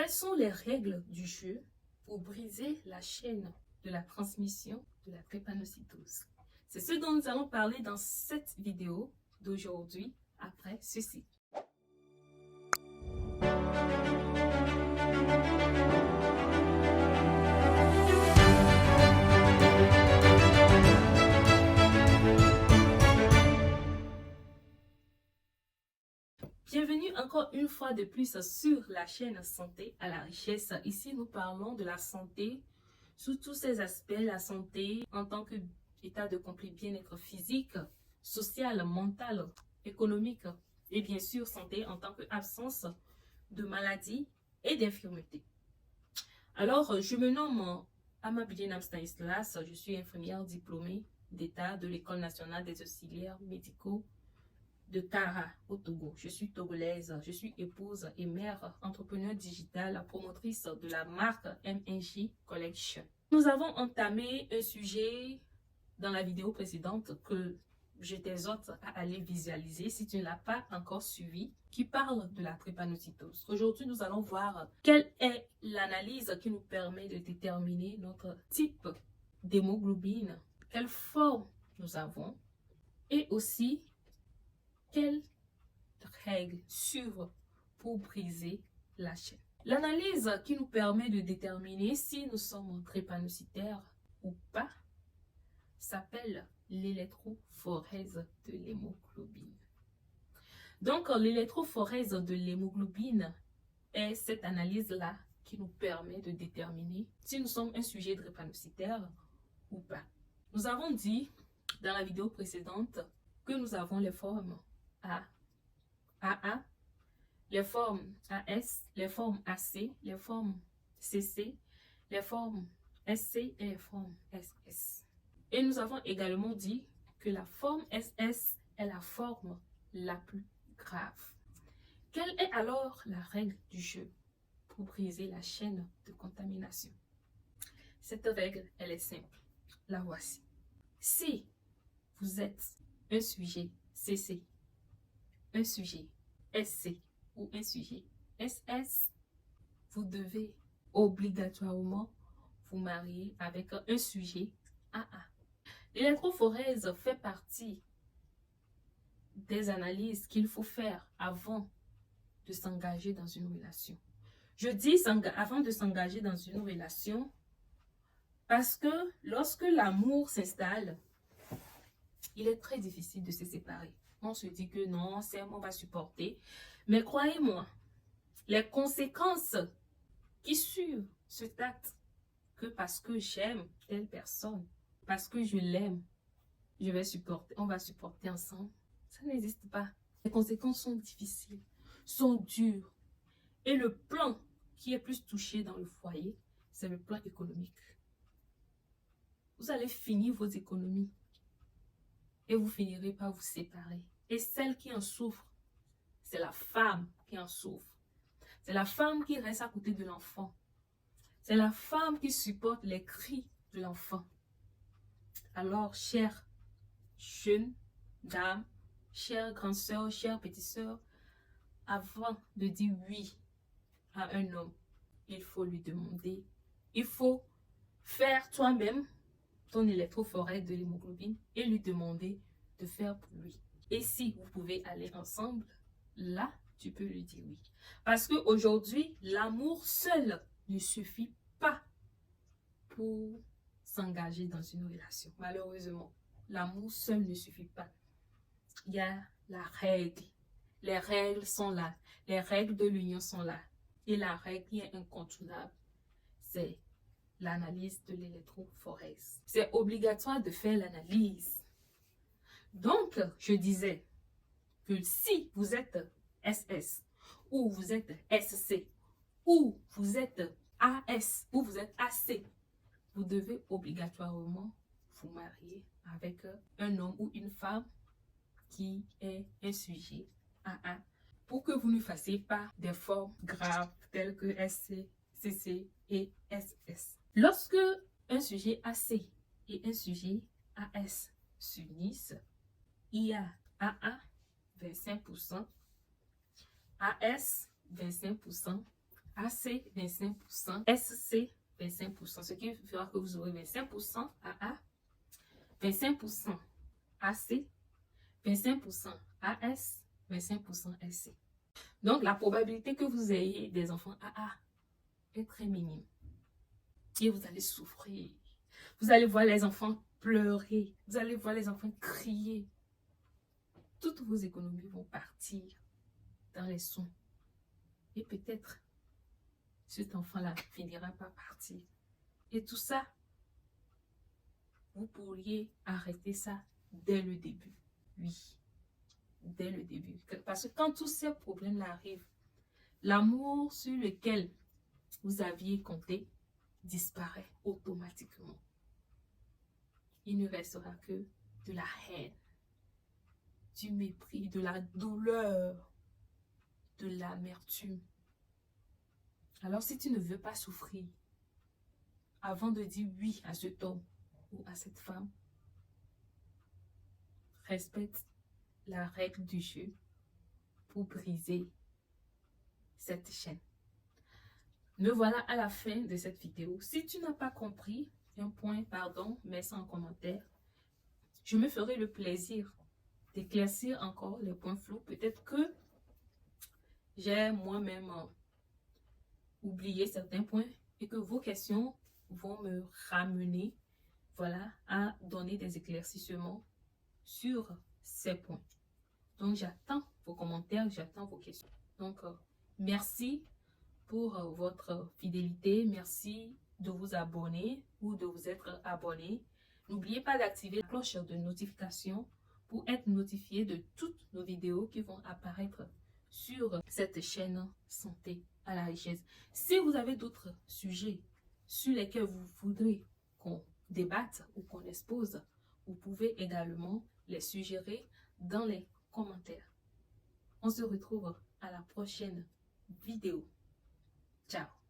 Quelles sont les règles du jeu pour briser la chaîne de la transmission de la drépanocytose? C'est ce dont nous allons parler dans cette vidéo d'aujourd'hui après ceci. Bienvenue encore une fois de plus sur la chaîne Santé à la richesse. Ici, nous parlons de la santé sous tous ses aspects. La santé en tant qu'état de complet bien-être physique, social, mental, économique et bien sûr santé en tant qu'absence de maladie et d'infirmité. Alors, je me nomme Amabilie Stanislas, je suis infirmière diplômée d'État de l'École nationale des auxiliaires médicaux de Kara au Togo. Je suis togolaise, je suis épouse et mère, entrepreneur digitale, promotrice de la marque M1J Collection. Nous avons entamé un sujet dans la vidéo précédente que je t'exhorte à aller visualiser si tu ne l'as pas encore suivi, qui parle de la drépanocytose. Aujourd'hui, nous allons voir quelle est l'analyse qui nous permet de déterminer notre type d'hémoglobine, quelle forme nous avons et aussi quelles règles suivre pour briser la chaîne. L'analyse qui nous permet de déterminer si nous sommes drépanocytaires ou pas s'appelle l'électrophorèse de l'hémoglobine. Donc, l'électrophorèse de l'hémoglobine est cette analyse-là qui nous permet de déterminer si nous sommes un sujet drépanocytaire ou pas. Nous avons dit dans la vidéo précédente que nous avons les formes AA, les formes AS, les formes AC, les formes CC, les formes SC et les formes SS. Et nous avons également dit que la forme SS est la forme la plus grave. Quelle est alors la règle du jeu pour briser la chaîne de contamination? Cette règle, elle est simple. La voici. Si vous êtes un sujet CC, un sujet SC ou un sujet SS, vous devez obligatoirement vous marier avec un sujet AA. L'électrophorèse fait partie des analyses qu'il faut faire avant de s'engager dans une relation. Je dis avant de s'engager dans une relation parce que lorsque l'amour s'installe, il est très difficile de se séparer. On se dit que non, on va supporter. Mais croyez-moi, les conséquences qui suivent ce acte, que parce que j'aime telle personne, parce que je l'aime, je vais supporter, on va supporter ensemble, ça n'existe pas. Les conséquences sont difficiles, sont dures. Et le plan qui est plus touché dans le foyer, c'est le plan économique. Vous allez finir vos économies et vous finirez par vous séparer. Et celle qui en souffre, c'est la femme qui en souffre. C'est la femme qui reste à côté de l'enfant. C'est la femme qui supporte les cris de l'enfant. Alors, chère jeune dame, chère grande sœur, chère petite sœur, avant de dire oui à un homme, il faut lui demander, il faut faire toi-même ton électrophorèse de l'hémoglobine et lui demander de faire pour lui. Et si vous pouvez aller ensemble, là, tu peux lui dire oui. Parce qu'aujourd'hui, l'amour seul ne suffit pas pour s'engager dans une relation. Malheureusement, l'amour seul ne suffit pas. Il y a la règle. Les règles sont là. Les règles de l'union sont là. Et la règle qui est incontournable, c'est l'analyse de l'électrophorèse. C'est obligatoire de faire l'analyse. Donc, je disais que si vous êtes SS, ou vous êtes SC, ou vous êtes AS, ou vous êtes AC, vous devez obligatoirement vous marier avec un homme ou une femme qui est un sujet AA pour que vous ne fassiez pas des formes graves telles que SC, CC et SS. Lorsque un sujet AC et un sujet AS s'unissent, il y a AA 25%, AS 25%, AC 25%, SC 25%, ce qui fera que vous aurez 25% AA, 25% AC, 25% AS, 25% SC. Donc, la probabilité que vous ayez des enfants AA est très minime. Et vous allez souffrir. Vous allez voir les enfants pleurer. Vous allez voir les enfants crier. Toutes vos économies vont partir dans les soins. Et peut-être, cet enfant-là finira par partir. Et tout ça, vous pourriez arrêter ça dès le début. Oui, dès le début. Parce que quand tous ces problèmes-là arrivent, l'amour sur lequel vous aviez compté disparaît automatiquement. Il ne restera que de la haine, du mépris, de la douleur, de l'amertume. Alors si tu ne veux pas souffrir, avant de dire oui à cet homme ou à cette femme, respecte la règle du jeu pour briser cette chaîne. Me voilà à la fin de cette vidéo. Si tu n'as pas compris un point, pardon, mets ça en commentaire. Je me ferai le plaisir d'éclaircir encore les points flous. Peut-être que j'ai moi-même oublié certains points et que vos questions vont me ramener, voilà, à donner des éclaircissements sur ces points. Donc, j'attends vos commentaires, j'attends vos questions. Donc, merci pour votre fidélité. Merci de vous abonner ou de vous être abonné. N'oubliez pas d'activer la cloche de notification pour être notifié de toutes nos vidéos qui vont apparaître sur cette chaîne Santé à la richesse. Si vous avez d'autres sujets sur lesquels vous voudrez qu'on débatte ou qu'on expose, vous pouvez également les suggérer dans les commentaires. On se retrouve à la prochaine vidéo. Ciao.